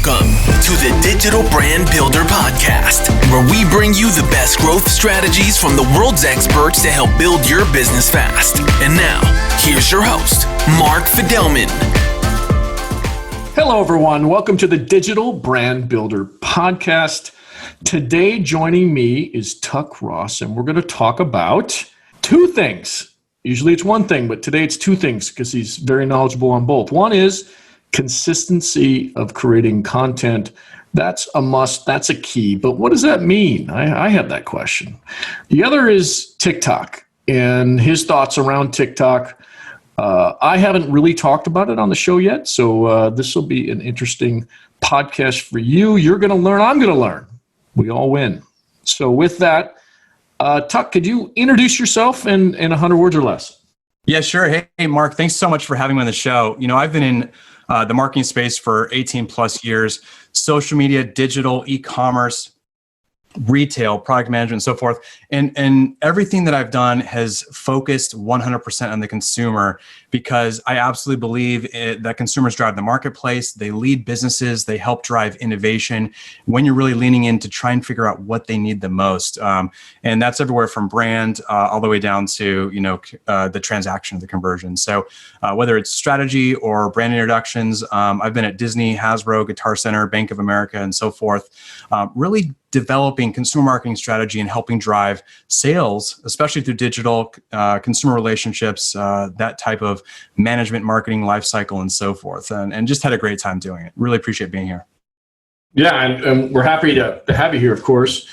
Welcome to the Digital Brand Builder Podcast, where we bring you the best growth strategies from the world's experts to help build your business fast. And now, here's your host, Mark Fidelman. Hello, everyone. Welcome to the Digital Brand Builder Podcast. Today, joining me is Tuck Ross, and we're going to talk about two things. Usually it's one thing, but today it's two things because he's very knowledgeable on both. One is consistency of creating content. That's a must. That's a key. But what does that mean? I had that question. The other is TikTok and his thoughts around TikTok. I haven't really talked about it on the show yet, so this will be an interesting podcast for you. You're going to learn. I'm going to learn. We all win. So with that, Tuck, could you introduce yourself in 100 words or less? Yeah, sure. Hey, Mark, thanks so much for having me on the show. You know, I've been in the marketing space for 18 plus years, social media, digital, e-commerce, retail, product management, and so forth. And everything that I've done has focused 100% on the consumer because I absolutely believe that consumers drive the marketplace. They lead businesses. They help drive innovation when you're really leaning in to try and figure out what they need the most. And that's everywhere from brand all the way down to, the transaction, the conversion. So whether it's strategy or brand introductions, I've been at Disney, Hasbro, Guitar Center, Bank of America, and so forth, really developing consumer marketing strategy and helping drive sales, especially through digital consumer relationships, that type of management, marketing, life cycle, and so forth. And just had a great time doing it. Really appreciate being here. Yeah, and we're happy to have you here, of course.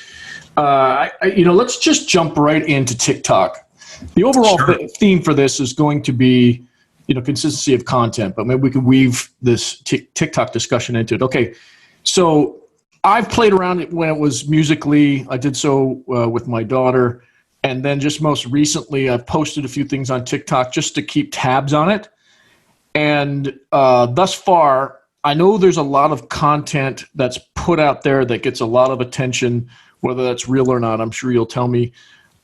Let's just jump right into TikTok. The overall theme for this is going to be, consistency of content, but maybe we could weave this TikTok discussion into it. Okay, so I've played around it when it was Musical.ly. I did so with my daughter. And then just most recently, I've posted a few things on TikTok just to keep tabs on it. And thus far, I know there's a lot of content that's put out there that gets a lot of attention, whether that's real or not. I'm sure you'll tell me.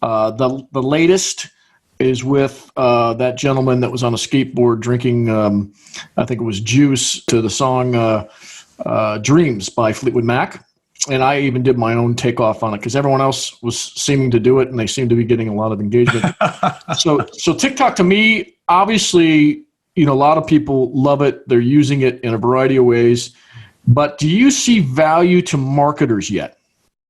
The latest is with that gentleman that was on a skateboard drinking, I think it was juice, to the song Dreams by Fleetwood Mac. And I even did my own takeoff on it because everyone else was seeming to do it and they seemed to be getting a lot of engagement. So TikTok, to me, obviously, a lot of people love it. They're using it in a variety of ways. But do you see value to marketers yet?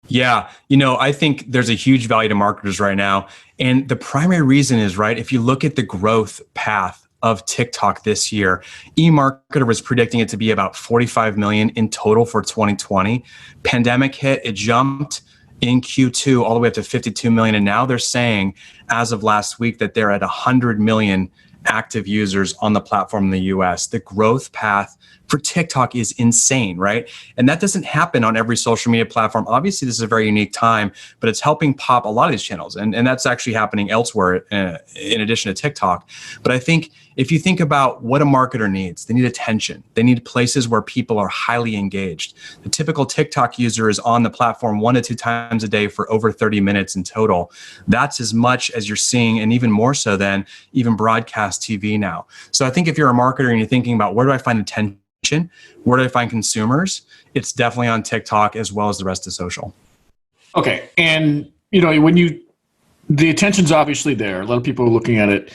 Yeah, I think there's a huge value to marketers right now. And the primary reason is, if you look at the growth path of TikTok this year, eMarketer was predicting it to be about 45 million in total for 2020. Pandemic hit, it jumped in Q2 all the way up to 52 million. And now they're saying, as of last week, that they're at 100 million active users on the platform in the US. The growth path for TikTok is insane, right? And that doesn't happen on every social media platform. Obviously, this is a very unique time, but it's helping pop a lot of these channels. And that's actually happening elsewhere in addition to TikTok. But I think if you think about what a marketer needs, they need attention. They need places where people are highly engaged. The typical TikTok user is on the platform 1 to 2 times a day for over 30 minutes in total. That's as much as you're seeing, and even more so than even broadcast TV now. So I think if you're a marketer and you're thinking about where do I find attention, where do I find consumers, it's definitely on TikTok as well as the rest of social. Okay. And, the attention's obviously there. A lot of people are looking at it.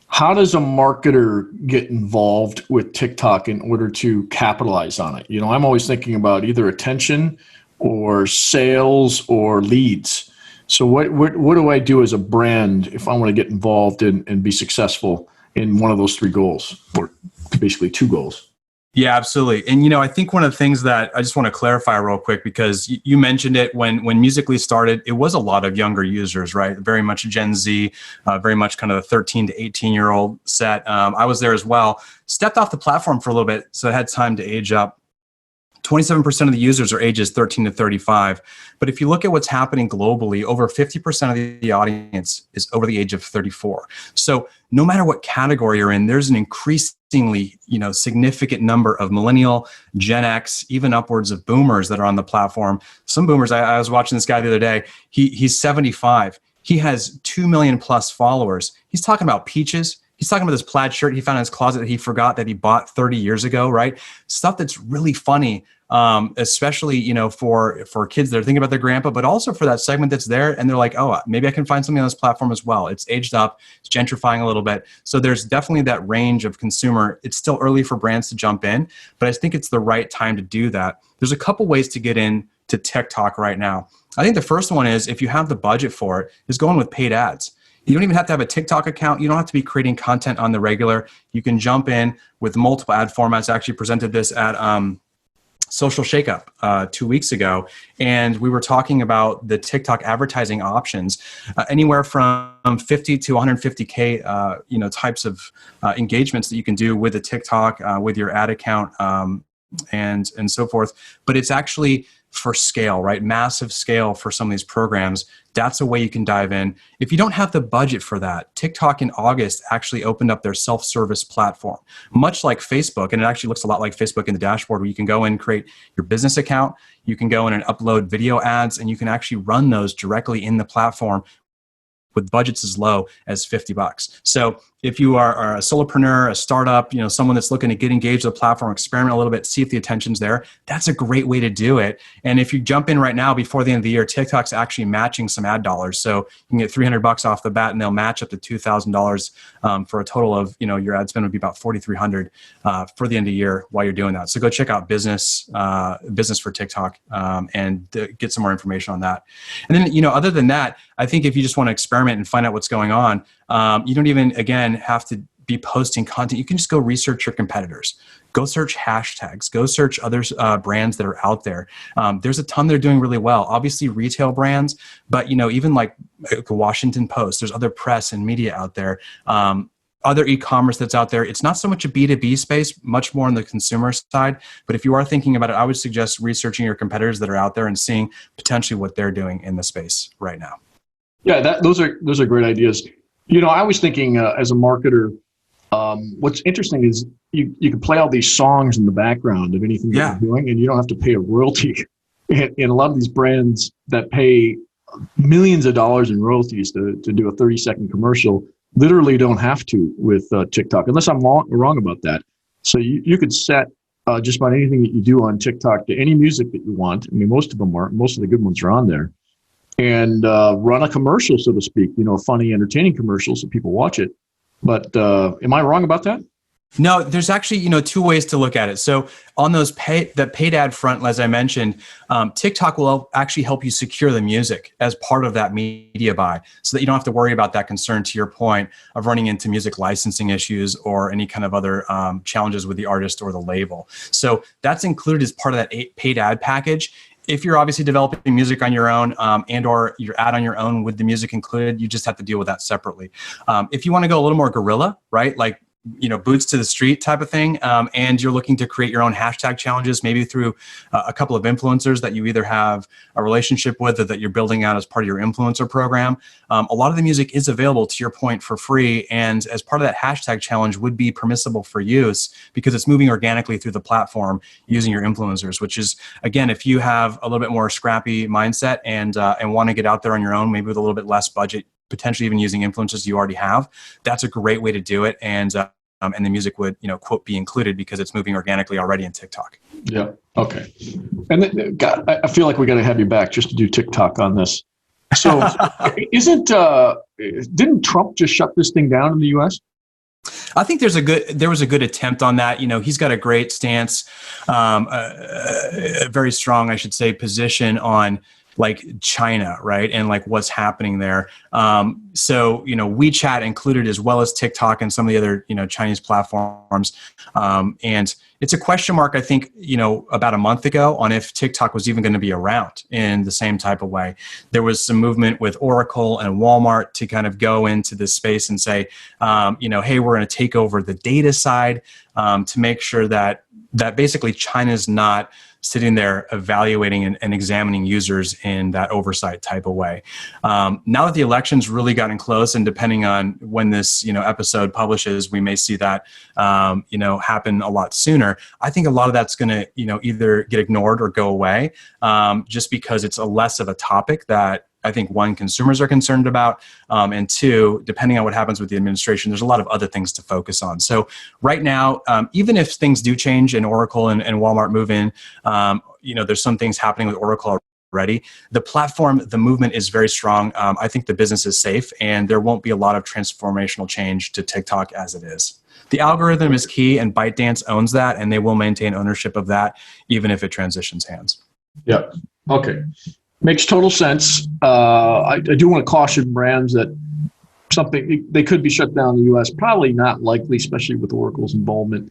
How does a marketer get involved with TikTok in order to capitalize on it? I'm always thinking about either attention or sales or leads. So what do I do as a brand if I want to get involved and be successful in one of those 3 goals, or basically 2 goals? Yeah, absolutely. And, I think one of the things that I just want to clarify real quick, because you mentioned it when Musical.ly started, it was a lot of younger users, right? Very much Gen Z, very much kind of the 13 to 18-year-old set. I was there as well. Stepped off the platform for a little bit, so I had time to age up. 27% of the users are ages 13 to 35. But if you look at what's happening globally, over 50% of the audience is over the age of 34. So no matter what category you're in, there's an increasingly, significant number of millennial, Gen X, even upwards of boomers that are on the platform. Some boomers, I was watching this guy the other day, he's 75. He has 2 million plus followers. He's talking about peaches. He's talking about this plaid shirt he found in his closet that he forgot that he bought 30 years ago, right? Stuff that's really funny, especially, for kids that are thinking about their grandpa, but also for that segment that's there. And they're like, oh, maybe I can find something on this platform as well. It's aged up, it's gentrifying a little bit. So there's definitely that range of consumer. It's still early for brands to jump in, but I think it's the right time to do that. There's a couple ways to get into TikTok right now. I think the first one is, if you have the budget for it, is going with paid ads. You don't even have to have a TikTok account. You don't have to be creating content on the regular. You can jump in with multiple ad formats. I actually presented this at Social Shakeup 2 weeks ago, and we were talking about the TikTok advertising options, anywhere from 50 to 150K, types of engagements that you can do with a TikTok, with your ad account, and so forth. But it's actually for scale, right? Massive scale for some of these programs. That's a way you can dive in. If you don't have the budget for that, TikTok in August actually opened up their self-service platform, much like Facebook. And it actually looks a lot like Facebook in the dashboard, where you can go in and create your business account. You can go in and upload video ads, and you can actually run those directly in the platform with budgets as low as $50. So if you are a solopreneur, a startup, someone that's looking to get engaged with the platform, experiment a little bit, see if the attention's there, that's a great way to do it. And if you jump in right now before the end of the year, TikTok's actually matching some ad dollars. So you can get $300 off the bat, and they'll match up to $2,000 for a total of, your ad spend would be about $4,300 for the end of the year while you're doing that. So go check out business for TikTok and get some more information on that. And then, other than that, I think if you just want to experiment and find out what's going on, you don't even, again, have to be posting content. You can just go research your competitors. Go search hashtags. Go search other brands that are out there. There's a ton that are doing really well. Obviously, retail brands, but even like the Washington Post. There's other press and media out there. Other e-commerce that's out there. It's not so much a B2B space, much more on the consumer side. But if you are thinking about it, I would suggest researching your competitors that are out there and seeing potentially what they're doing in the space right now. Yeah, those are great ideas. I was thinking as a marketer, what's interesting is you can play all these songs in the background of anything that you're doing, and you don't have to pay a royalty. And a lot of these brands that pay millions of dollars in royalties to do a 30-second commercial literally don't have to with TikTok, unless I'm wrong about that. So you could set just about anything that you do on TikTok to any music that you want. I mean, most of the good ones are on there. And run a commercial, so to speak, a funny, entertaining commercial so people watch it. But am I wrong about that? No, there's actually, two ways to look at it. So on the paid ad front, as I mentioned, TikTok will actually help you secure the music as part of that media buy, so that you don't have to worry about that concern, to your point, of running into music licensing issues or any kind of other challenges with the artist or the label. So that's included as part of that paid ad package. If you're obviously developing music on your own and or your ad on your own with the music included, you just have to deal with that separately. If you want to go a little more guerrilla, right, like boots to the street type of thing, and you're looking to create your own hashtag challenges, maybe through a couple of influencers that you either have a relationship with or that you're building out as part of your influencer program, a lot of the music is available, to your point, for free, and as part of that hashtag challenge would be permissible for use because it's moving organically through the platform using your influencers, which is, again, if you have a little bit more scrappy mindset and want to get out there on your own, maybe with a little bit less budget, potentially even using influencers you already have, that's a great way to do it. And the music would, quote, be included because it's moving organically already in TikTok. Yeah. Okay. And then, God, I feel like we got to have you back just to do TikTok on this. So, didn't Trump just shut this thing down in the U.S.? I think there was a good attempt on that. He's got a great stance, a very strong, I should say, position on like China, right? And like what's happening there. So, WeChat included, as well as TikTok and some of the other, Chinese platforms. And it's a question mark, I think, about a month ago on if TikTok was even going to be around in the same type of way. There was some movement with Oracle and Walmart to kind of go into this space and say, hey, we're going to take over the data side to make sure that basically China's not sitting there evaluating and examining users in that oversight type of way. Now that the election's really gotten close, and depending on when this episode publishes, we may see that happen a lot sooner. I think a lot of that's going to either get ignored or go away, just because it's a less of a topic that I think one, consumers are concerned about, and two, depending on what happens with the administration, there's a lot of other things to focus on. So right now, even if things do change and Oracle and Walmart move in, there's some things happening with Oracle already. The platform, the movement is very strong. I think the business is safe, and there won't be a lot of transformational change to TikTok as it is. The algorithm is key, and ByteDance owns that, and they will maintain ownership of that, even if it transitions hands. Yeah. Okay. Makes total sense. I do want to caution brands that they could be shut down in the U.S. Probably not likely, especially with Oracle's involvement,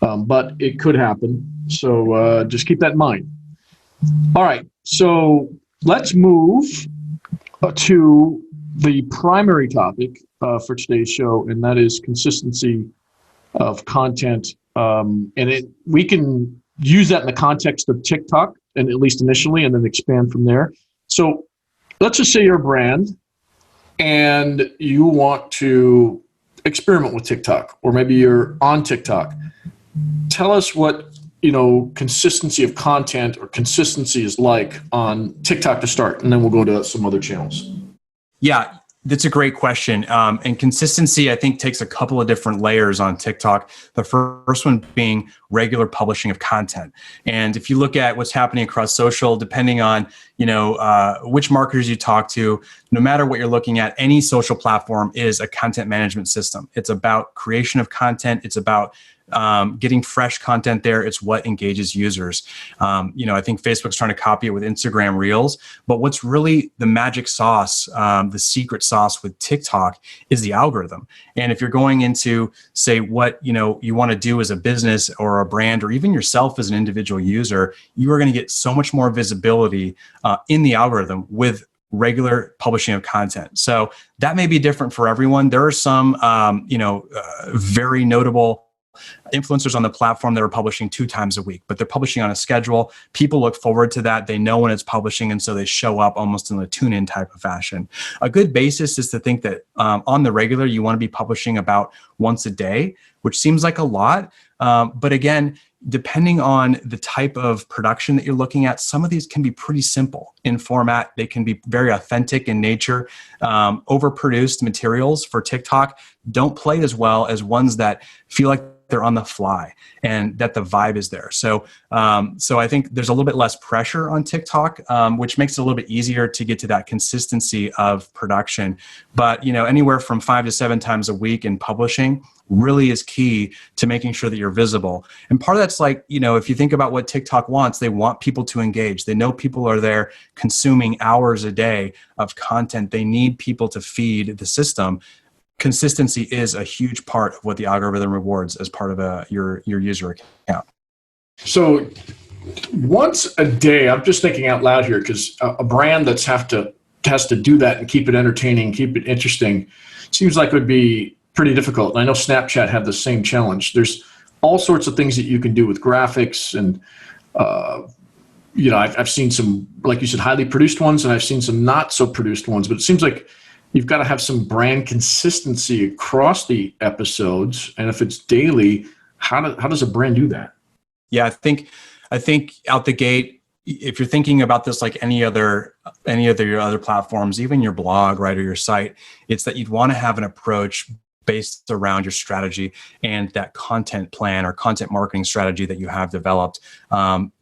but it could happen. So just keep that in mind. All right. So let's move to the primary topic for today's show, and that is consistency of content. We can use that in the context of TikTok, and at least initially, and then expand from there. So let's just say you're a brand and you want to experiment with TikTok, or maybe you're on TikTok. Tell us what consistency of content or consistency is like on TikTok to start, and then we'll go to some other channels. Yeah, that's a great question. And consistency, I think, takes a couple of different layers on TikTok. The first one being regular publishing of content. And if you look at what's happening across social, depending on which marketers you talk to, no matter what you're looking at, any social platform is a content management system. It's about creation of content. It's about getting fresh content there. It's what engages users. I think Facebook's trying to copy it with Instagram Reels, but what's really the magic sauce, the secret sauce with TikTok is the algorithm. And if you're going into, say, what you want to do as a business or a brand, or even yourself as an individual user, you are going to get so much more visibility in the algorithm with regular publishing of content. So that may be different for everyone. There are some, very notable influencers on the platform that are publishing 2 times a week, but they're publishing on a schedule. People look forward to that. They know when it's publishing, and so they show up almost in a tune-in type of fashion. A good basis is to think that on the regular, you want to be publishing about once a day, which seems like a lot. But again, depending on the type of production that you're looking at, some of these can be pretty simple in format. They can be very authentic in nature. Overproduced materials for TikTok don't play as well as ones that feel like they're on the fly and that the vibe is there. So I think there's a little bit less pressure on TikTok, which makes it a little bit easier to get to that consistency of production. But, anywhere from 5 to 7 times a week in publishing really is key to making sure that you're visible. And part of that's like, if you think about what TikTok wants, they want people to engage. They know people are there consuming hours a day of content. They need people to feed the system. Consistency is a huge part of what the algorithm rewards as part of your user account. So once a day, I'm just thinking out loud here, because a brand has to do that and keep it entertaining, keep it interesting, seems like it would be pretty difficult. And I know Snapchat had the same challenge. There's all sorts of things that you can do with graphics, and I've seen some, like you said, highly produced ones, and I've seen some not so produced ones. But it seems like you've got to have some brand consistency across the episodes, and if it's daily, how does a brand do that? Yeah, I think out the gate, if you're thinking about this like any other your other platforms, even your blog, right, or your site, it's that you'd want to have an approach based around your strategy and that content plan or content marketing strategy that you have developed.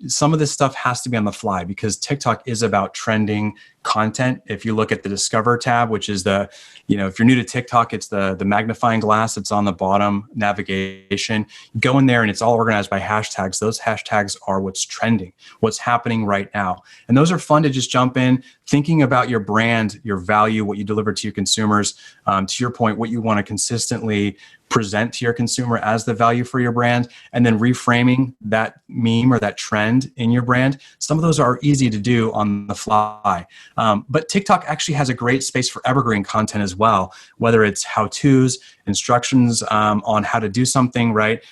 Some of this stuff has to be on the fly because TikTok is about trending content. If you look at the Discover tab, which is if you're new to TikTok, it's the magnifying glass that's on the bottom navigation. You go in there and it's all organized by hashtags. Those hashtags are what's trending, what's happening right now. And those are fun to just jump in, thinking about your brand, your value, what you deliver to your consumers, to your point, what you want to consistently present to your consumer as the value for your brand, and then reframing that meme or that trend in your brand. Some of those are easy to do on the fly. But TikTok actually has a great space for evergreen content as well, whether it's how-tos, instructions on how to do something, right?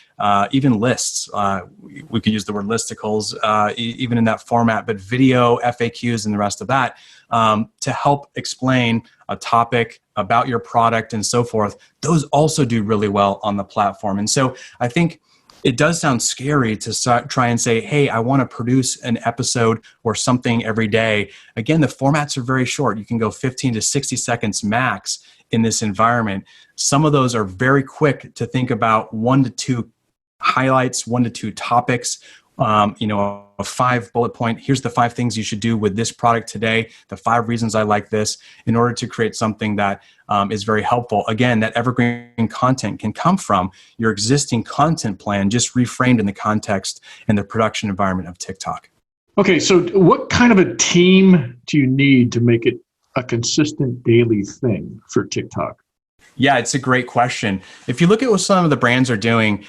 Even lists. We could use the word listicles even in that format, but video, FAQs, and the rest of that to help explain a topic about your product and so forth. Those also do really well on the platform. And so I think it does sound scary to try and say, hey, I want to produce an episode or something every day. Again, the formats are very short. You can go 15 to 60 seconds max in this environment. Some of those are very quick to think about, 1 to 2 highlights, 1 to 2 topics, a 5 bullet point. Here's the 5 things you should do with this product today, the 5 reasons I like this, in order to create something that is very helpful. Again, that evergreen content can come from your existing content plan, just reframed in the context and the production environment of TikTok. Okay, so what kind of a team do you need to make it a consistent daily thing for TikTok? Yeah, it's a great question. If you look at what some of the brands are doing,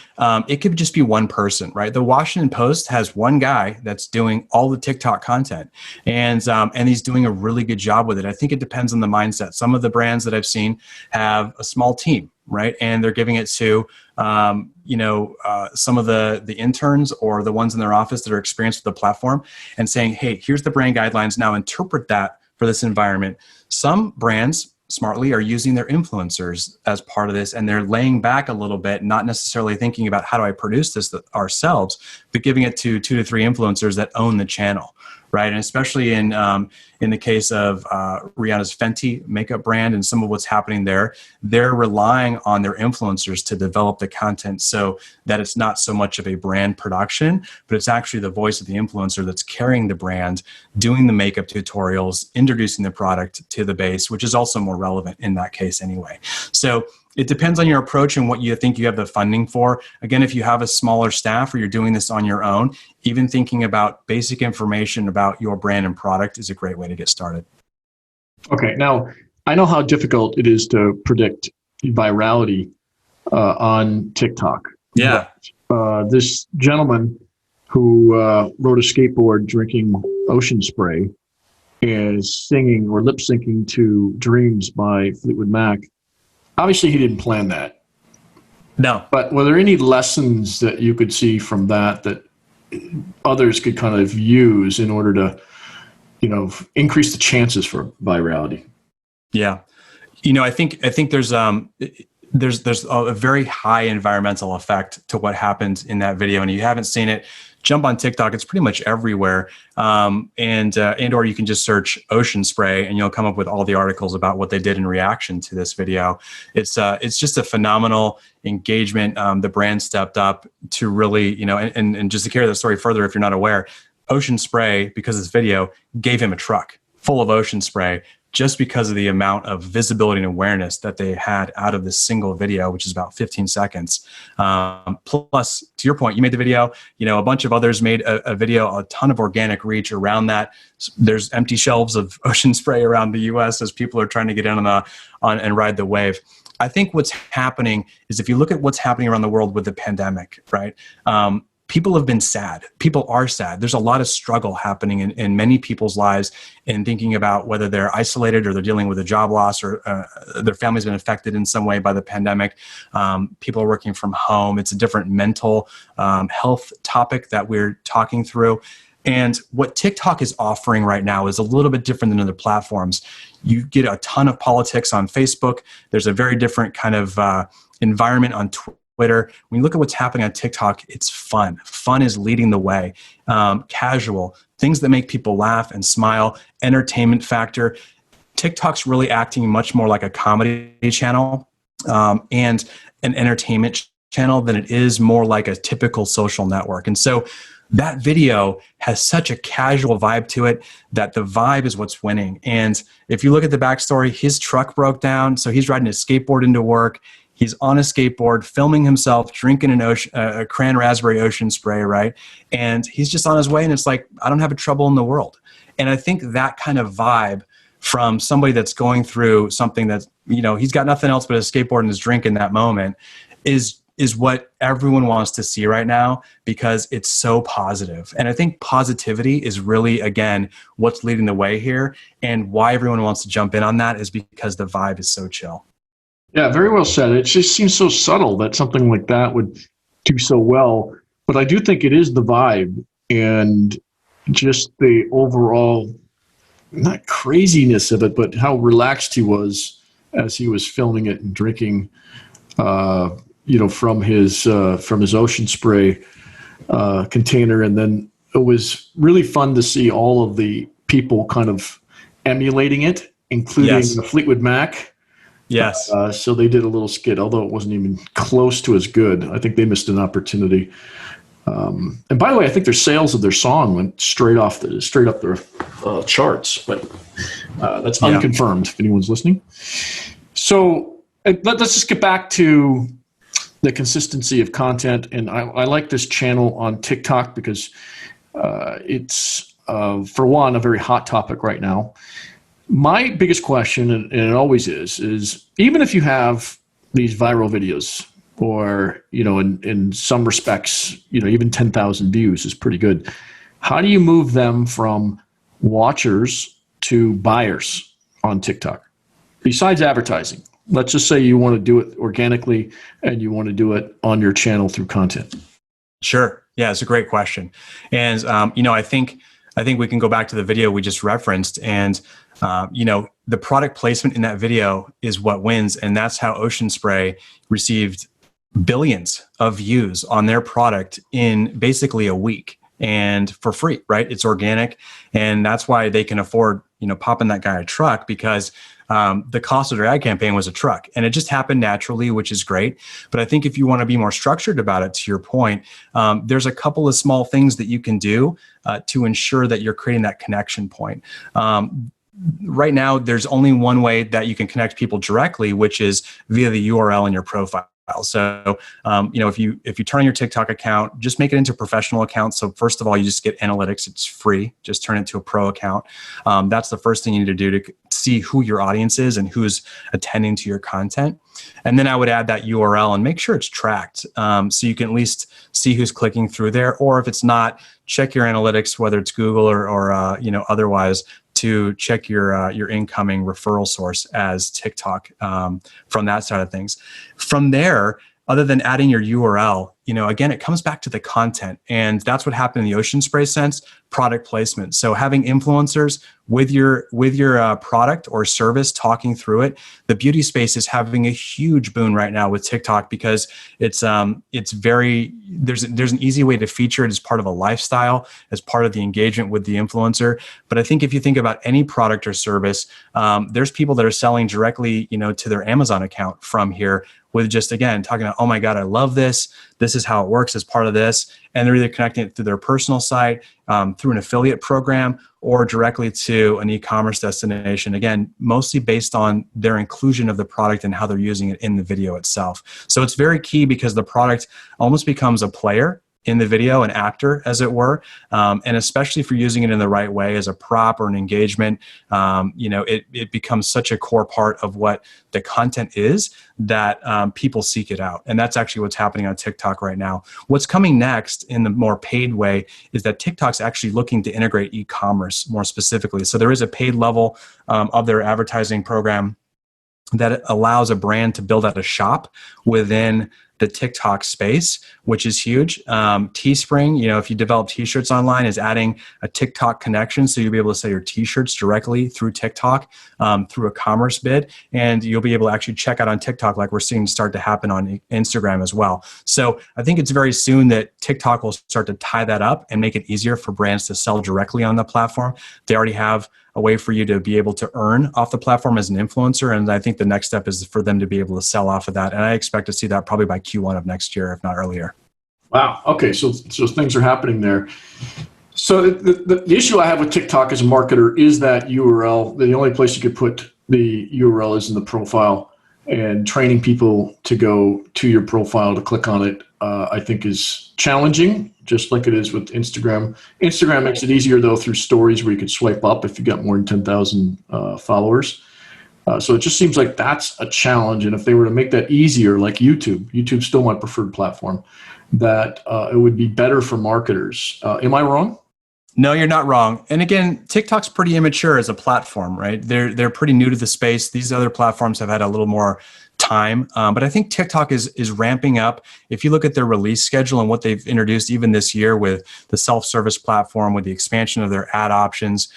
it could just be one person, right? The Washington Post has one guy that's doing all the TikTok content, and he's doing a really good job with it. I think it depends on the mindset. Some of the brands that I've seen have a small team, right? And they're giving it to some of the interns or the ones in their office that are experienced with the platform, and saying, hey, here's the brand guidelines. Now interpret that for this environment. Some brands smartly are using their influencers as part of this, and they're laying back a little bit, not necessarily thinking about how do I produce this ourselves, but giving it to 2 to 3 influencers that own the channel, right? And especially in the case of Rihanna's Fenty makeup brand and some of what's happening there, they're relying on their influencers to develop the content so that it's not so much of a brand production, but it's actually the voice of the influencer that's carrying the brand, doing the makeup tutorials, introducing the product to the base, which is also more relevant in that case anyway. So it depends on your approach and what you think you have the funding for. Again, if you have a smaller staff or you're doing this on your own, even thinking about basic information about your brand and product is a great way to get started. Okay, now I know how difficult it is to predict virality on TikTok. Yeah. But, this gentleman who rode a skateboard drinking ocean spray is singing or lip syncing to Dreams by Fleetwood Mac. Obviously, he didn't plan that. No. But were there any lessons that you could see from that others could kind of use in order to, increase the chances for virality? Yeah. I think there's a very high environmental effect to what happened in that video, and if you haven't seen it, jump on TikTok. It's pretty much everywhere, and or you can just search ocean spray, and you'll come up with all the articles about what they did in reaction to this video. It's just a phenomenal engagement. The brand stepped up to really, and just to carry the story further, if you're not aware, Ocean Spray, because of this video, gave him a truck full of ocean spray, just because of the amount of visibility and awareness that they had out of this single video, which is about 15 seconds. Plus, to your point, you made the video, a bunch of others made a video, a ton of organic reach around that. There's empty shelves of ocean spray around the US as people are trying to get in on and ride the wave. I think what's happening is, if you look at what's happening around the world with the pandemic, right? People have been sad. People are sad. There's a lot of struggle happening in many people's lives in thinking about whether they're isolated or they're dealing with a job loss, or their family's been affected in some way by the pandemic. People are working from home. It's a different mental health topic that we're talking through. And what TikTok is offering right now is a little bit different than other platforms. You get a ton of politics on Facebook. There's a very different kind of environment on Twitter. When you look at what's happening on TikTok, it's fun. Fun is leading the way. Casual, things that make people laugh and smile, entertainment factor. TikTok's really acting much more like a comedy channel and an entertainment channel than it is more like a typical social network. And so that video has such a casual vibe to it that the vibe is what's winning. And if you look at the backstory, his truck broke down, so he's riding his skateboard into work. He's on a skateboard, filming himself, drinking a cran raspberry ocean spray, right? And he's just on his way, and it's like, I don't have a trouble in the world. And I think that kind of vibe from somebody that's going through something that, he's got nothing else but a skateboard and his drink in that moment is what everyone wants to see right now, because it's so positive. And I think positivity is really, again, what's leading the way here, and why everyone wants to jump in on that is because the vibe is so chill. Yeah, very well said. It just seems so subtle that something like that would do so well. But I do think it is the vibe and just the overall, not craziness of it, but how relaxed he was as he was filming it and drinking from his Ocean Spray container, and then it was really fun to see all of the people kind of emulating it, including Yes. the Fleetwood Mac. Yes. So they did a little skit, although it wasn't even close to as good. I think they missed an opportunity. And by the way, I think their sales of their song went straight up their charts, but that's unconfirmed if anyone's listening. So let's just get back to the consistency of content. And I like this channel on TikTok because it's, for one, a very hot topic right now. My biggest question, and it always is even if you have these viral videos, or, in some respects, even 10,000 views is pretty good. How do you move them from watchers to buyers on TikTok? Besides advertising, let's just say you want to do it organically and you want to do it on your channel through content. Sure. Yeah, it's a great question. And, I think we can go back to the video we just referenced, and, the product placement in that video is what wins. And that's how Ocean Spray received billions of views on their product in basically a week, and for free, right? It's organic. And that's why they can afford, popping that guy a truck, because the cost of their ad campaign was a truck, and it just happened naturally, which is great. But I think if you want to be more structured about it, to your point, there's a couple of small things that you can do to ensure that you're creating that connection point. Right now, there's only one way that you can connect people directly, which is via the URL in your profile. So, if you turn on your TikTok account, just make it into a professional account. So first of all, you just get analytics. It's free. Just turn it to a pro account. That's the first thing you need to do to see who your audience is and who's attending to your content. And then I would add that URL and make sure it's tracked, so you can at least see who's clicking through there. Or if it's not, check your analytics, whether it's Google or otherwise, to check your incoming referral source as TikTok, from that side of things. From there, other than adding your URL, again, it comes back to the content. And that's what happened in the Ocean Spray sense, product placement. So having influencers with your product or service talking through it. The beauty space is having a huge boon right now with TikTok, because there's an easy way to feature it as part of a lifestyle, as part of the engagement with the influencer. But I think if you think about any product or service, there's people that are selling directly, to their Amazon account from here, with just, again, talking about, oh my God, I love this. This is how it works as part of this. And they're either connecting it through their personal site, through an affiliate program, or directly to an e-commerce destination. Again, mostly based on their inclusion of the product and how they're using it in the video itself. So it's very key, because the product almost becomes a player in the video, an actor, as it were. And especially if you're using it in the right way as a prop or an engagement, it becomes such a core part of what the content is that people seek it out. And that's actually what's happening on TikTok right now. What's coming next in the more paid way is that TikTok's actually looking to integrate e-commerce more specifically. So there is a paid level of their advertising program that allows a brand to build out a shop within the TikTok space, which is huge. Teespring, if you develop t-shirts online, is adding a TikTok connection. So you'll be able to sell your t-shirts directly through TikTok, through a commerce bid. And you'll be able to actually check out on TikTok, like we're seeing start to happen on Instagram as well. So I think it's very soon that TikTok will start to tie that up and make it easier for brands to sell directly on the platform. They already have a way for you to be able to earn off the platform as an influencer. And I think the next step is for them to be able to sell off of that. And I expect to see that probably by Q1 of next year, if not earlier. Wow. Okay. So things are happening there. So the issue I have with TikTok as a marketer is that URL. The only place you could put the URL is in the profile, and training people to go to your profile to click on it, I think is challenging, just like it is with Instagram. Instagram makes it easier, though, through stories where you could swipe up if you got more than 10,000 followers. So it just seems like that's a challenge. And if they were to make that easier, like YouTube's still my preferred platform, that it would be better for marketers. Am I wrong? No, you're not wrong. And again, TikTok's pretty immature as a platform, right? They're pretty new to the space. These other platforms have had a little more time. But I think TikTok is ramping up. If you look at their release schedule and what they've introduced even this year with the self-service platform, with the expansion of their ad options,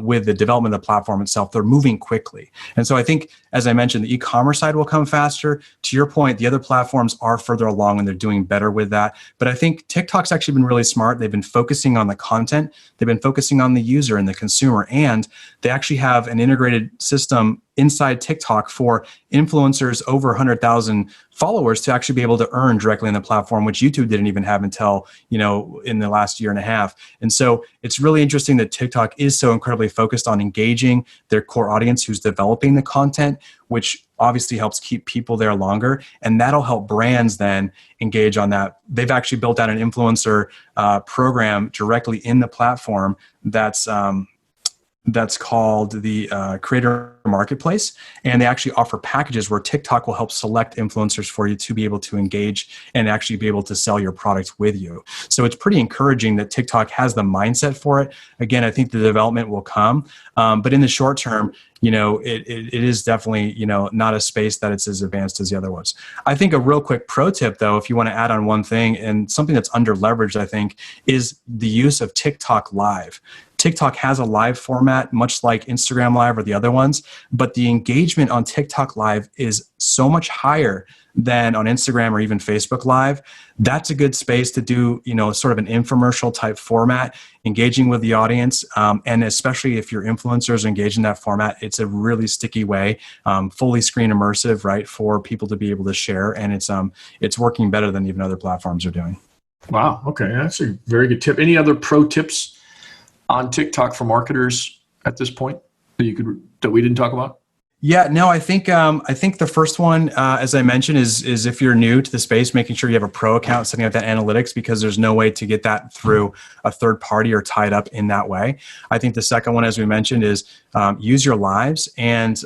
with the development of the platform itself, they're moving quickly. And so I think, as I mentioned, the e-commerce side will come faster. To your point, the other platforms are further along and they're doing better with that. But I think TikTok's actually been really smart. They've been focusing on the content. They've been focusing on the user and the consumer. And they actually have an integrated system inside TikTok for influencers over 100,000 followers to actually be able to earn directly on the platform, which YouTube didn't even have until, in the last year and a half. And so it's really interesting that TikTok is so incredibly focused on engaging their core audience who's developing the content, which obviously helps keep people there longer. And that'll help brands then engage on that. They've actually built out an influencer program directly in the platform that's called the Creator Marketplace. And they actually offer packages where TikTok will help select influencers for you to be able to engage and actually be able to sell your product with you. So it's pretty encouraging that TikTok has the mindset for it. Again, I think the development will come. But in the short term, it is definitely, not a space that it's as advanced as the other ones. I think a real quick pro tip, though, if you want to add on one thing, and something that's under leveraged, I think, is the use of TikTok Live. TikTok has a live format, much like Instagram Live or the other ones, but the engagement on TikTok Live is so much higher than on Instagram or even Facebook Live. That's a good space to do, sort of an infomercial type format, engaging with the audience. And especially if your influencers are engaged in that format, it's a really sticky way, fully screen immersive, right, for people to be able to share. And it's working better than even other platforms are doing. Wow. Okay. That's a very good tip. Any other pro tips on TikTok for marketers at this point that we didn't talk about? Yeah, no, I think the first one, as I mentioned, is if you're new to the space, making sure you have a pro account, setting up that analytics, because there's no way to get that through a third party or tied up in that way. I think the second one, as we mentioned, is use your lives and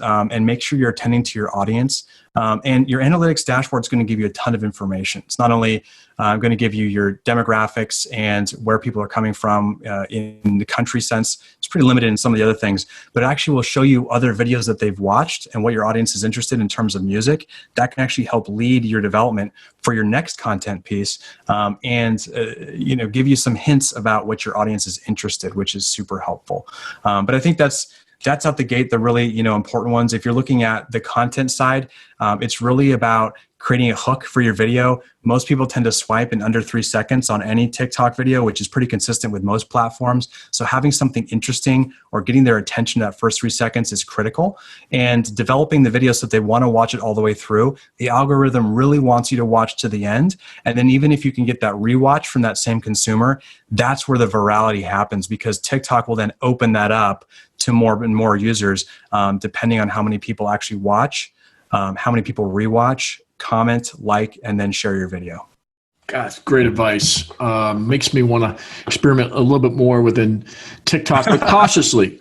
make sure you're attending to your audience. And your analytics dashboard is going to give you a ton of information. It's not only going to give you your demographics and where people are coming from in the country sense. It's pretty limited in some of the other things, but it actually will show you other videos that they've watched and what your audience is interested in terms of music. That can actually help lead your development for your next content piece, and give you some hints about what your audience is interested, which is super helpful. But I think that's out the gate, the really, important ones. If you're looking at the content side, it's really about creating a hook for your video. Most people tend to swipe in under 3 seconds on any TikTok video, which is pretty consistent with most platforms. So having something interesting or getting their attention that first 3 seconds is critical. And developing the video so that they want to watch it all the way through. The algorithm really wants you to watch to the end. And then even if you can get that rewatch from that same consumer, that's where the virality happens, because TikTok will then open that up to more and more users, depending on how many people actually watch, how many people rewatch, comment, like, and then share your video. God, great advice. Makes me want to experiment a little bit more within TikTok, but cautiously,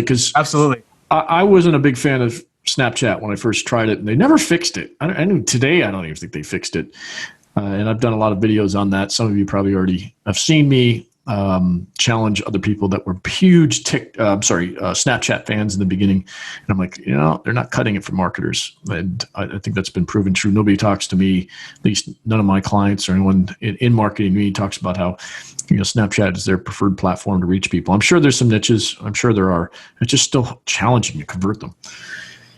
because absolutely, I wasn't a big fan of Snapchat when I first tried it, and they never fixed it. I know today I don't even think they fixed it. And I've done a lot of videos on that. Some of you probably already have seen me challenge other people that were huge Snapchat fans in the beginning. And I'm like, they're not cutting it for marketers. And I think that's been proven true. Nobody talks to me, at least none of my clients or anyone in marketing to me talks about how, Snapchat is their preferred platform to reach people. I'm sure there's some niches. I'm sure there are. It's just still challenging to convert them.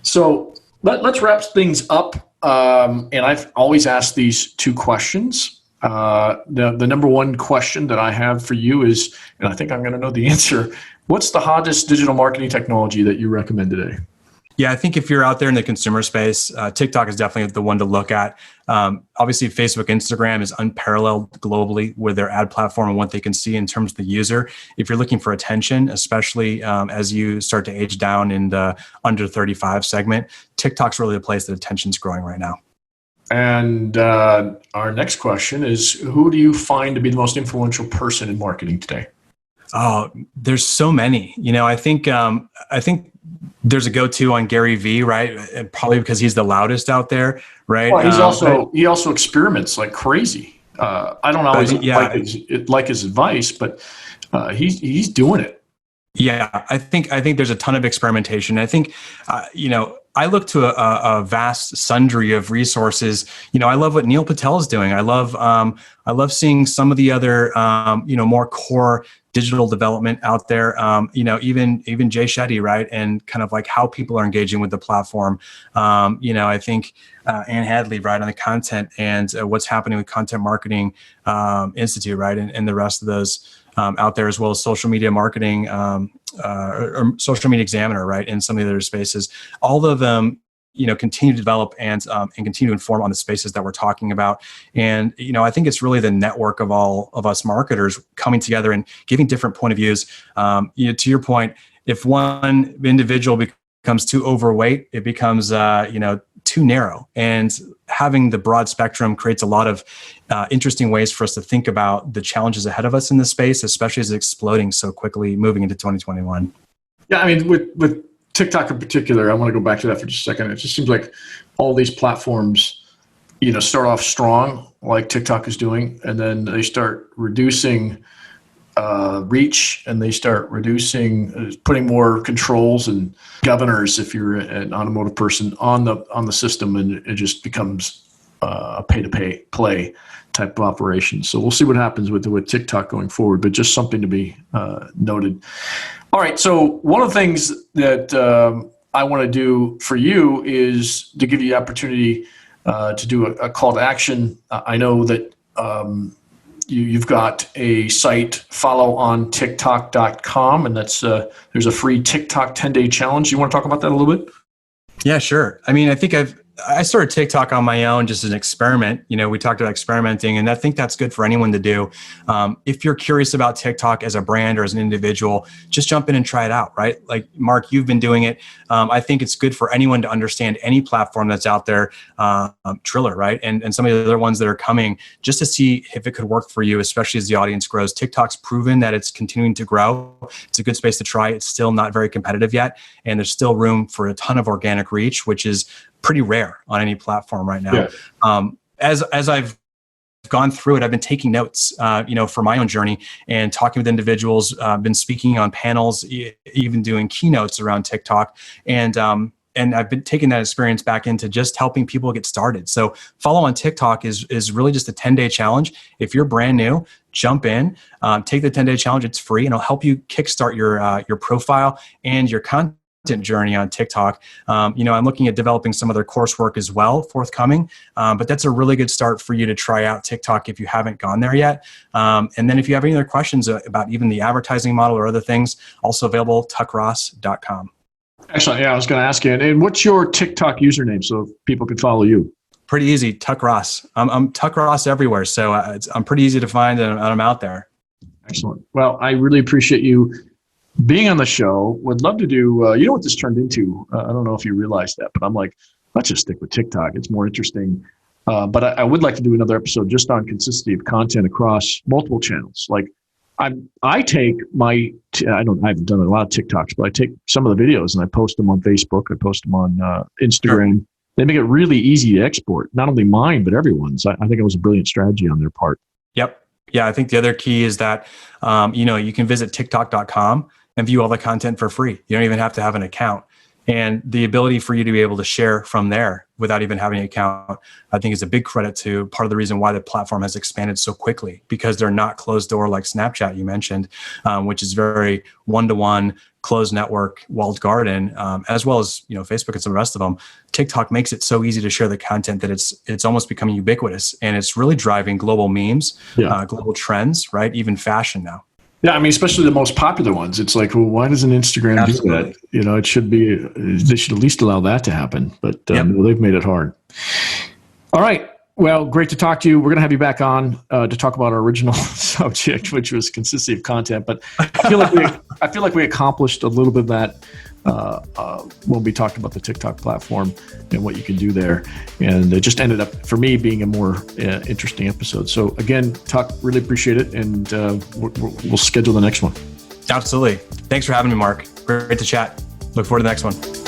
So let's wrap things up. And I've always asked these two questions. The number one question that I have for you is, and I think I'm going to know the answer, what's the hottest digital marketing technology that you recommend today? Yeah, I think if you're out there in the consumer space, TikTok is definitely the one to look at. Obviously, Facebook, Instagram is unparalleled globally with their ad platform and what they can see in terms of the user. If you're looking for attention, especially as you start to age down in the under 35 segment, TikTok's really the place that attention's growing right now. And our next question is, who do you find to be the most influential person in marketing today? Oh, there's so many. I think there's a go-to on Gary Vee, right? And probably because he's the loudest out there, right? Well, he also experiments like crazy. I don't always like his advice, but he's doing it. Yeah, I think there's a ton of experimentation. I think, I look to a vast sundry of resources. I love what Neil Patel is doing. I love seeing some of the other, more core digital development out there. Even Jay Shetty, right? And kind of like how people are engaging with the platform. I think Ann Hadley, right, on the content and what's happening with Content Marketing Institute, right, and the rest of those out there, as well as social media marketing or Social Media Examiner, right, in some of the other spaces. All of them, continue to develop and continue to inform on the spaces that we're talking about. And, I think it's really the network of all of us marketers coming together and giving different point of views. To your point, if one individual becomes too overweight, it becomes, too narrow. And having the broad spectrum creates a lot of interesting ways for us to think about the challenges ahead of us in this space, especially as it's exploding so quickly moving into 2021. Yeah, I mean, with TikTok in particular, I want to go back to that for just a second. It just seems like all these platforms, start off strong, like TikTok is doing, and then they start reducing reach, and they start putting more controls and governors, if you're an automotive person, on the system, and it just becomes a pay-to-play type of operation. So we'll see what happens with TikTok going forward, but just something to be noted. All right, so one of the things that I want to do for you is to give you the opportunity to do a call to action. I know that you've got a site, followontiktok.com, and that's there's a free TikTok 10-day challenge. You want to talk about that a little bit? Yeah, sure. I mean, I think I started TikTok on my own just as an experiment. We talked about experimenting, and I think that's good for anyone to do. If you're curious about TikTok as a brand or as an individual, just jump in and try it out, right? Like Mark, you've been doing it. I think it's good for anyone to understand any platform that's out there, Triller, right? And some of the other ones that are coming, just to see if it could work for you, especially as the audience grows. TikTok's proven that it's continuing to grow. It's a good space to try. It's still not very competitive yet, and there's still room for a ton of organic reach, which is pretty rare on any platform right now. Yeah. As I've gone through it, I've been taking notes, for my own journey and talking with individuals, been speaking on panels, even doing keynotes around TikTok. And I've been taking that experience back into just helping people get started. So Follow on TikTok is really just a 10-day challenge. If you're brand new, jump in, take the 10-day challenge. It's free, and it'll help you kickstart your profile and your content journey on TikTok. I'm looking at developing some other coursework as well forthcoming, but that's a really good start for you to try out TikTok if you haven't gone there yet. And then if you have any other questions about even the advertising model or other things, also available, tuckross.com. Excellent. Yeah, I was going to ask you, and what's your TikTok username so people can follow you? Pretty easy, Tuck Ross. I'm Tuck Ross everywhere, so I'm pretty easy to find, and I'm out there. Excellent. Well, I really appreciate you being on the show. Would love to do, you know what this turned into? I don't know if you realized that, but I'm like, let's just stick with TikTok. It's more interesting. But I would like to do another episode just on consistency of content across multiple channels. Like I take I haven't done a lot of TikToks, but I take some of the videos and I post them on Facebook. I post them on Instagram. Sure. They make it really easy to export, not only mine, but everyone's. I think it was a brilliant strategy on their part. Yep. Yeah. I think the other key is that, you can visit tiktok.com and view all the content for free. You don't even have to have an account. And the ability for you to be able to share from there without even having an account, I think is a big credit to part of the reason why the platform has expanded so quickly, because they're not closed door like Snapchat you mentioned, which is very one-to-one, closed network, walled garden, as well as Facebook and some of the rest of them. TikTok makes it so easy to share the content that it's almost becoming ubiquitous, and it's really driving global memes, global trends, right? Even fashion now. Yeah, I mean, especially the most popular ones. It's like, well, why doesn't Instagram do that? It should be, they should at least allow that to happen. But they've made it hard. All right. Well, great to talk to you. We're going to have you back on to talk about our original subject, which was consistency of content. But I feel like we accomplished a little bit of that when we talked about the TikTok platform and what you can do there. And it just ended up, for me, being a more interesting episode. So again, Tuck, really appreciate it. And we'll schedule the next one. Absolutely. Thanks for having me, Mark. Great to chat. Look forward to the next one.